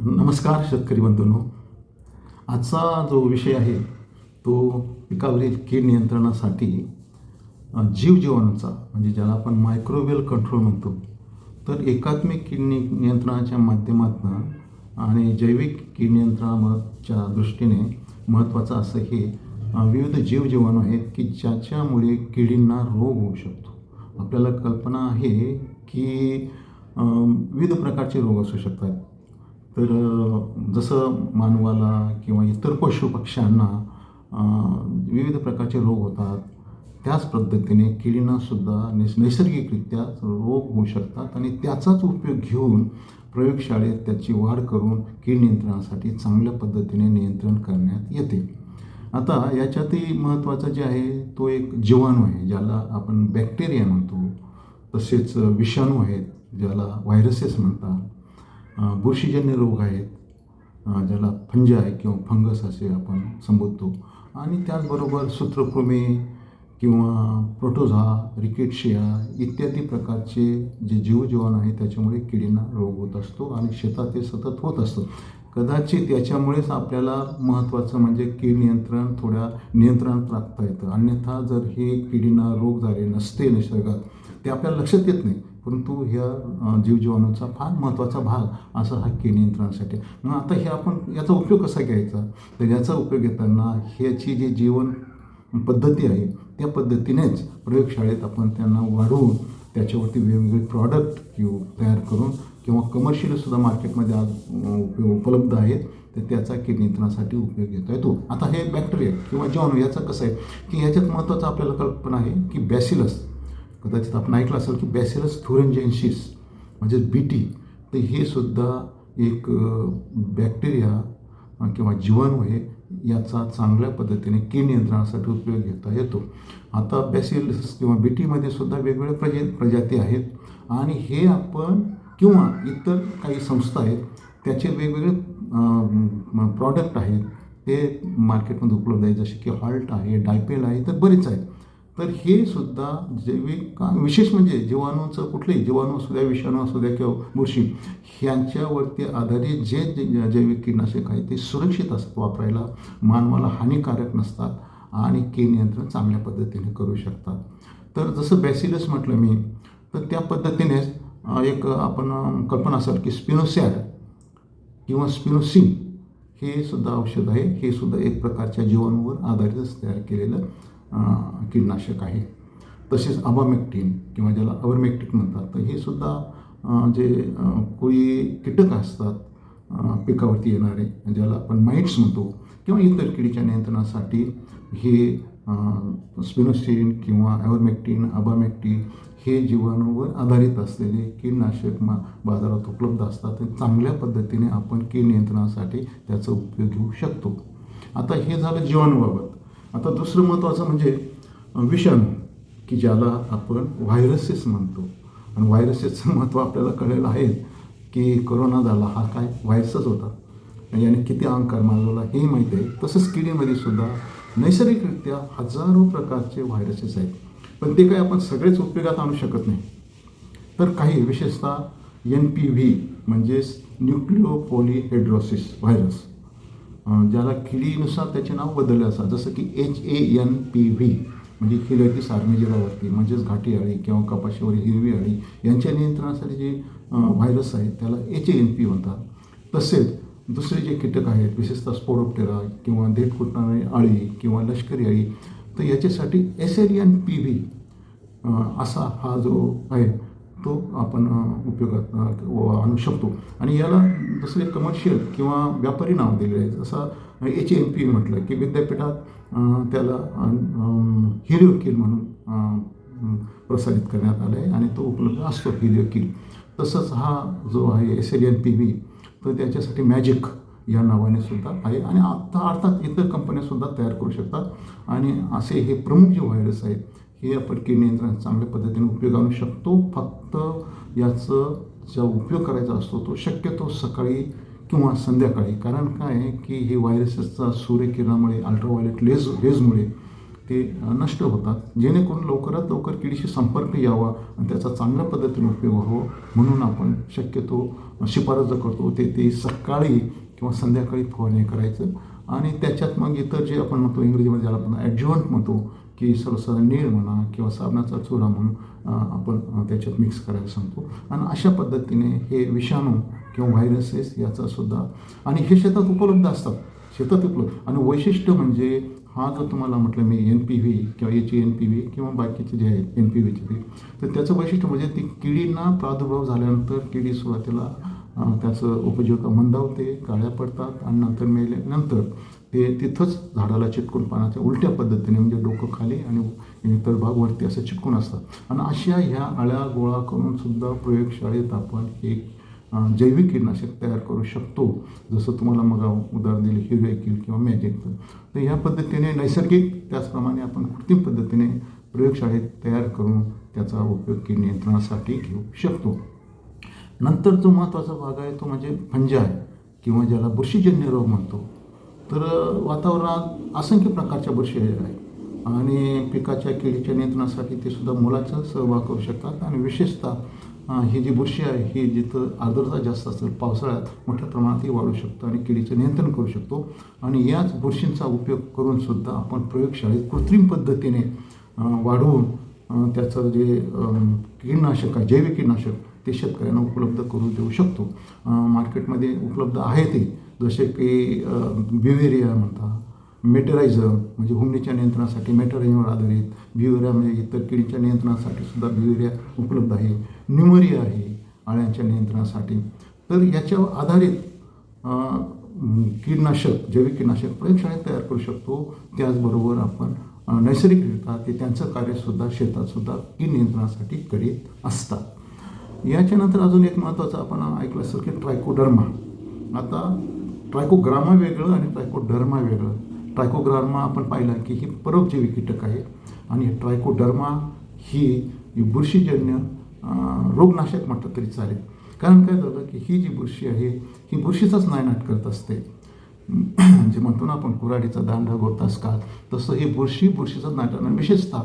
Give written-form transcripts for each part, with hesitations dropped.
नमस्कार शेतकरी बंधूंनो. आजचा जो विषय आहे तो पिकावरील कीड नियंत्रणासाठी जीवजीवाणूचा म्हणजे ज्याला आपण मायक्रोबियल कंट्रोल म्हणतो, तर एकात्मिक कीड नियंत्रणाच्या माध्यमातून आणि जैविक कीड नियंत्रणाच्या दृष्टीने महत्त्वाचं असं हे विविध जीवजीवाणू आहेत की ज्याच्यामुळे किडींना रोग होऊ शकतो. आपल्याला कल्पना आहे की विविध प्रकारचे रोग असू शकतात. तर जसं मानवाला किंवा इतर पशुपक्ष्यांना विविध प्रकारचे रोग होतात, त्याच पद्धतीने किडींनासुद्धा नैसर्गिकरित्या रोग होऊ शकतात आणि त्याचाच उपयोग घेऊन प्रयोगशाळेत त्याची वाढ करून कीड नियंत्रणासाठी चांगल्या पद्धतीने नियंत्रण करण्यात येते. आता याच्यातही महत्त्वाचं जे आहे तो एक जीवाणू आहे ज्याला आपण बॅक्टेरिया म्हणतो, तसेच विषाणू आहेत ज्याला व्हायरसेस म्हणतात, बुरशीजन्य रोग आहेत ज्याला फंजाय किंवा फंगस असे आपण संबोधतो, आणि त्याचबरोबर सूत्रकृमी किंवा प्रोटोझा, रिकेट्शिया इत्यादी प्रकारचे जे जीवजीवाणू आहेत त्याच्यामुळे किडींना रोग होत असतो आणि शेतात ते सतत होत असतं. कदाचित याच्यामुळेच आपल्याला महत्त्वाचं म्हणजे कीड नियंत्रण थोड्या नियंत्रणात राखता येतं. अन्यथा जर हे किडींना रोग झाले नसते निसर्गात ते आपल्याला लक्षात येत नाही, परंतु ह्या जीवजीवाणूचा फार महत्त्वाचा भाग असा हा कीड नियंत्रणासाठी. मग आता हे आपण याचा उपयोग कसा घ्यायचा, तर याचा उपयोग घेताना ह्याची जी जीवन पद्धती आहे त्या पद्धतीनेच प्रयोगशाळेत आपण त्यांना वाढवून त्याच्यावरती वेगवेगळे प्रॉडक्ट तयार करून किंवा कमर्शियलसुद्धा मार्केटमध्ये आज उपलब्ध आहेत, तर त्याचा कीड नियंत्रणासाठी उपयोग घेता येतो. आता हे बॅक्टेरिया किंवा जीवाणू याचं कसं आहे की ह्याच्यात महत्त्वाचं आपल्याला कल्पना आहे की बॅसिलस, कदाचित आपण ऐकलं असेल की बॅसिलस थुरिंजेन्सिस म्हणजे BT, तर हे सुद्धा एक बॅक्टेरिया किंवा जीवाणू आहे. याचा चांगल्या पद्धतीने कीड नियंत्रणासाठी उपयोग घेता येतो. आता बॅसिलस किंवा BTमध्ये सुद्धा वेगवेगळ्या प्रजाती आहेत आणि हे आपण किंवा इतर काही संस्था आहेत त्याचे वेगवेगळे प्रॉडक्ट आहेत ते मार्केटमध्ये उपलब्ध आहेत, जसे की हॉल्ट आहे, डायपेल आहे, तर बरेच आहेत. तर हे सुद्धा जैविक विशेष म्हणजे जीवाणूंचं कुठलेही जीवाणू असू द्या, विषाणू असू द्या किंवा बुरशी ह्यांच्यावरती आधारित जे जैविक कीटनाशक आहे ते सुरक्षित असतात, वापरायला मानवाला हानिकारक नसतात आणि कीड नियंत्रण चांगल्या पद्धतीने करू शकतात. तर जसं बॅसिलस म्हटलं मी, तर त्या पद्धतीनेच एक आपण कल्पना असेल की स्पिनोसॅड किंवा स्पिनोसिन हे सुद्धा औषध आहे. हे सुद्धा एक प्रकारच्या जीवाणूवर आधारितच तयार केलेलं कीटनाशक आहे. तसेच अबामेक्टिन किंवा ज्याला अवर्मेक्टिन म्हणतात, तर हे सुद्धा जे कोळी कीटक असतात पिकावरती येणारे ज्याला आपण माइट्स म्हणतो किंवा इतर किडीच्या नियंत्रणासाठी हे स्पिनोसिन किंवा अवर्मेक्टिन, अबामेक्टिन हे जीवाणूवर आधारित असलेले कीटनाशक बाजारात उपलब्ध असतात. ते चांगल्या पद्धतीने आपण कीड नियंत्रणासाठी त्याचा उपयोग घेऊ शकतो. आता हे झालं जीवाणूबाबत. आता दुसरं महत्त्वाचं म्हणजे विषाणू की ज्याला आपण व्हायरसेस म्हणतो, आणि व्हायरसेसचं महत्त्व आपल्याला कळलेलं आहे की कोरोना झाला हा काय व्हायरसच होता, याने किती अंकार माजवला हे माहीत आहे. तसंच किडीमध्ये सुद्धा नैसर्गिकरित्या हजारो प्रकारचे व्हायरसेस आहेत, पण ते काही आपण सगळेच उपयोगात आणू शकत नाही. तर काही विशेषतः NPV म्हणजेच न्यूक्लिओपॉलीहेड्रोसिस व्हायरस, ज्याला किडीनुसार त्याचे नाव बदलले असतात, जसं की HANPV म्हणजे हिलेटिस आर्मिजिरावरती म्हणजेच घाटी अळी किंवा कपाशीवरील हिरवी अळी यांच्या नियंत्रणासाठी जे व्हायरस आहेत त्याला HANP म्हणतात. तसेच दुसरे जे कीटक आहेत विशेषतः स्पोडोप्टेरा किंवा देठ कुटणारी अळी किंवा लष्करी अळी, तर याच्यासाठी SLNPV असा हा जो आहे तो आपण उपयोगात आणू शकतो. आणि याला दुसरे कमर्शियल किंवा व्यापारी नाव दिले आहे. जसं HANP म्हटलं की विद्यापीठात त्याला हिलिओकिल म्हणून प्रसारित करण्यात आलं आहे आणि तो उपलब्ध असतो हिलिओकिल. तसंच हा जो आहे SLNPV तर त्याच्यासाठी मॅजिक या नावाने सुद्धा आहे, आणि आता अर्थात इतर कंपन्यासुद्धा तयार करू शकतात. आणि असे हे प्रमुख जे व्हायरस आहेत हे आपण कीड नियंत्रण चांगल्या पद्धतीने उपयोग आणू शकतो. फक्त याचं जो उपयोग करायचा असतो तो शक्यतो सकाळी किंवा संध्याकाळी, कारण काय आहे की हे व्हायरसेसचा सूर्यकिरणामुळे अल्ट्राव्हायोलेट रेजमुळे ते नष्ट होतात, जेणेकरून लवकरात लवकर किडीशी संपर्क यावा आणि त्याचा चांगल्या पद्धतीने उपयोग व्हावा म्हणून आपण शक्यतो शिफारस करतो ते सकाळी किंवा संध्याकाळी फवारणी करायचं. आणि त्याच्यात मग इतर जे आपण म्हणतो इंग्रजीमध्ये ज्याला आपण ॲडज्युव्हंट म्हणतो की सर्वसाधारण नीळ म्हणा किंवा साबणाचा चुरा म्हणून आपण त्याच्यात मिक्स करायला सांगतो. आणि अशा पद्धतीने हे विषाणू किंवा व्हायरसेस याचासुद्धा आणि हे शेतात उपलब्ध असतात, शेतात उपलब्ध. आणि वैशिष्ट्य म्हणजे हा जो तुम्हाला म्हटलं मी NPV किंवा याची NPV किंवा बाकीचे जे आहेत NPVचे तर त्याचं वैशिष्ट्य म्हणजे ती किडींना प्रादुर्भाव झाल्यानंतर किडी सुरुवातीला त्याचं उपजीविका मंदावते, काळ्या पडतात आणि नंतर मेल्यानंतर ते तिथंच झाडाला चिटकून पानाच्या उलट्या पद्धतीने म्हणजे डोकं खाली आणि इतर भाग वरती असं चिटकून असतात. आणि अशा ह्या अळ्या गोळा करून सुद्धा प्रयोगशाळेत आपण एक जैविक कीटकनाशक तयार करू शकतो. जसं तुम्हाला मग उदाहरण दिले हिरवेकील किंवा मॅजिक. तर ह्या पद्धतीने नैसर्गिक त्याचप्रमाणे आपण कृत्रिम पद्धतीने प्रयोगशाळेत तयार करून त्याचा उपयोग कीड नियंत्रणासाठी घेऊ शकतो. नंतर जो महत्त्वाचा भाग आहे तो म्हणजे फंजाय किंवा ज्याला बुरशीजन्य रोग म्हणतो. तर वातावरणात असंख्य प्रकारच्या बुरशी आहेत आणि पिकाच्या किडीच्या नियंत्रणासाठी ते सुद्धा मोलाचा सहभाग करू शकतात. आणि विशेषतः ही जी बुरशी आहे ही जिथं आर्द्रता जास्त असेल पावसाळ्यात मोठ्या प्रमाणातही वाढू शकतो आणि किडीचं नियंत्रण करू शकतो. आणि याच बुरशींचा उपयोग करून सुद्धा आपण प्रयोगशाळेत कृत्रिम पद्धतीने वाढवून त्याचं जे कीटनाशक आहे जैविक कीटनाशक ते शेतकऱ्यांना उपलब्ध करून देऊ शकतो. मार्केटमध्ये उपलब्ध आहे ते जसे की ब्युव्हेरिया म्हणतात, मेटरायझर म्हणजे हुमणीच्या नियंत्रणासाठी मेटरायझरवर आधारित, ब्युव्हेरिया म्हणजे इतर किडीच्या नियंत्रणासाठी सुद्धा ब्युव्हेरिया उपलब्ध आहे, न्यूमरिया आहे अळ्यांच्या नियंत्रणासाठी. तर याच्यावर आधारित कीटनाशक जैविक कीटनाशक प्रयोगशाळेत तयार करू शकतो. त्याचबरोबर आपण नैसर्गिकरित्या ते त्यांचं कार्यसुद्धा शेतातसुद्धा कीड नियंत्रणासाठी करीत असतात. याच्यानंतर अजून एक महत्त्वाचं आपण ऐकलं असेल की ट्रायकोडर्मा. आता ट्रायकोग्रामा वेगळं आणि ट्रायकोडर्मा वेगळं. ट्रायकोग्रामा आपण पाहिलं की ही परोपजीवी कीटक आहे आणि ट्रायकोडर्मा ही बुरशीजन्य रोगनाशक म्हटलं तरी चालेल. कारण काय झालं की ही जी बुरशी आहे ही बुरशीचाच नायनाट करत असते. जे म्हणतो ना आपण कुऱ्हाडीचा दांडा गोतास काळ, तसं ही बुरशीचाच नायनाट. आणि विशेषतः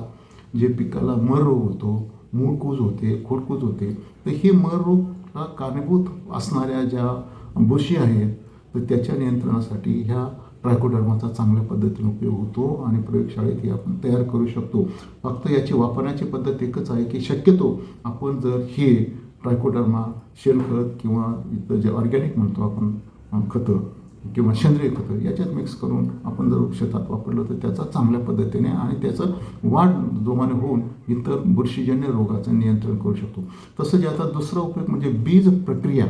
जे पिकाला मर रोग होतो, मूळकूज होते, खोडकूज होते, तर हे मर रोगला कारणीभूत असणाऱ्या ज्या बुरशी आहेत तर त्याच्या नियंत्रणासाठी ह्या ट्रायकोडर्माचा चांगल्या पद्धतीने उपयोग होतो आणि प्रयोगशाळेत ही आपण तयार करू शकतो. फक्त याची वापरण्याची पद्धत एकच आहे की शक्यतो आपण जर हे ट्रायकोडर्मा शेणखत किंवा इथं जे ऑर्गॅनिक म्हणतो आपण खतं किंवा सेंद्रिय खतं याच्यात मिक्स करून आपण जर शेतात वापरलं तर त्याचा चांगल्या पद्धतीने आणि त्याचं वाढ जोमाने होऊन इतर बुरशीजन्य रोगाचं नियंत्रण करू शकतो. तसंच आता दुसरा उपयोग म्हणजे बीज प्रक्रिया.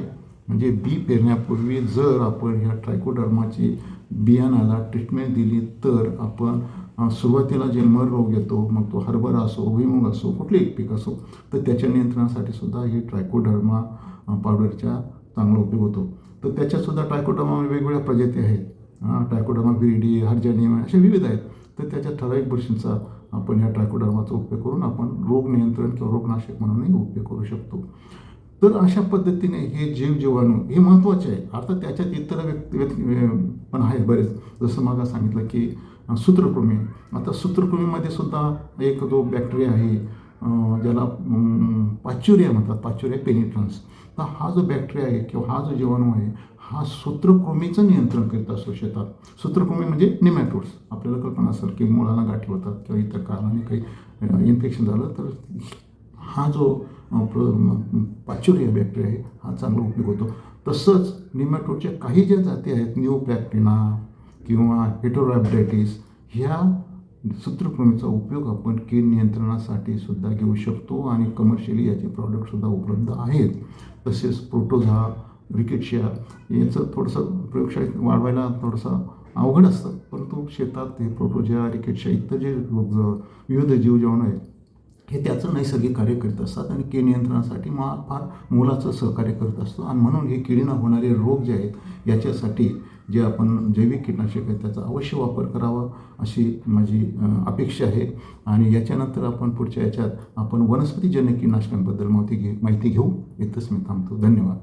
म्हणजे बी पेरण्यापूर्वी जर आपण ह्या ट्रायकोडर्माची बियाणाला ट्रीटमेंट दिली तर आपण सुरुवातीला जे मर रोग येतो मग तो हरभरा असो, भुईमूग असो, कुठलेही पीक असो तर त्याच्या नियंत्रणासाठी सुद्धा ही ट्रायकोडर्मा पावडरचा चांगला उपयोग होतो. तर त्याच्यातसुद्धा ट्रायकोडर्मा वेगवेगळ्या प्रजाती आहेत. ट्रायकोडर्मा विरिडी, हर्जानियम असे विविध आहेत. तर त्याच्या ठराविक बुरशींचा आपण ह्या ट्रायकोडर्माचा उपयोग करून आपण रोग नियंत्रण किंवा रोगनाशक म्हणूनही उपयोग करू शकतो. तर अशा पद्धतीने हे जीवाणू हे महत्त्वाचे आहे. अर्थात त्याच्यात इतर पण आहेत बरेच. जसं मागं सांगितलं की सूत्रकृमी. आता सूत्रकृमीमध्ये सुद्धा एक जो बॅक्टेरिया आहे ज्याला पाच्युरिया म्हणतात, पाच्युरिया पेनिट्रन्स. तर हा जो बॅक्टेरिया आहे किंवा हा जो जीवाणू आहे हा सूत्रकृमीचं नियंत्रण करीत असतो शेतात. सूत्रकृमी म्हणजे निमॅटोड्स. आपल्याला कल्पना असेल की मुलांना गाठी होतात किंवा इतर कारणाने काही इन्फेक्शन झालं तर हा जो पाच्युरिया बॅक्टेरिया आहे हा चांगला उपयोग होतो. तसंच निमॅटोडच्या काही ज्या जाती आहेत न्यूप्लॅक्टिना किंवा हेटेरोरॅबिडिटिस ह्या सूत्रकृमीचा उपयोग आपण कीड नियंत्रणासाठी सुद्धा घेऊ शकतो आणि कमर्शियली याचे प्रॉडक्टसुद्धा उपलब्ध आहेत. तसेच प्रोटोझा, रिकेट्शिया याचं थोडंसं प्रयोगशाळेत वाढवायला थोडंसं अवघड असतं, परंतु शेतात हे प्रोटोझा, रिकेट्शिया इतर जे विविध जीवजीवाणू आहेत हे त्याचं नैसर्गिक कार्य करीत असतात आणि कीड नियंत्रणासाठी फार मोलाचं सहकार्य करत असतो. आणि म्हणून हे किडींना होणारे रोग जे आहेत याच्यासाठी जे आपण जैविक कीटनाशक आहे त्याचा अवश्य वापर करावा अशी माझी अपेक्षा आहे. आणि याच्यानंतर आपण पुढच्या याच्यात आपण वनस्पतीजन्य कीटनाशकांबद्दल माहिती घेऊ. इथंच मी थांबतो. धन्यवाद.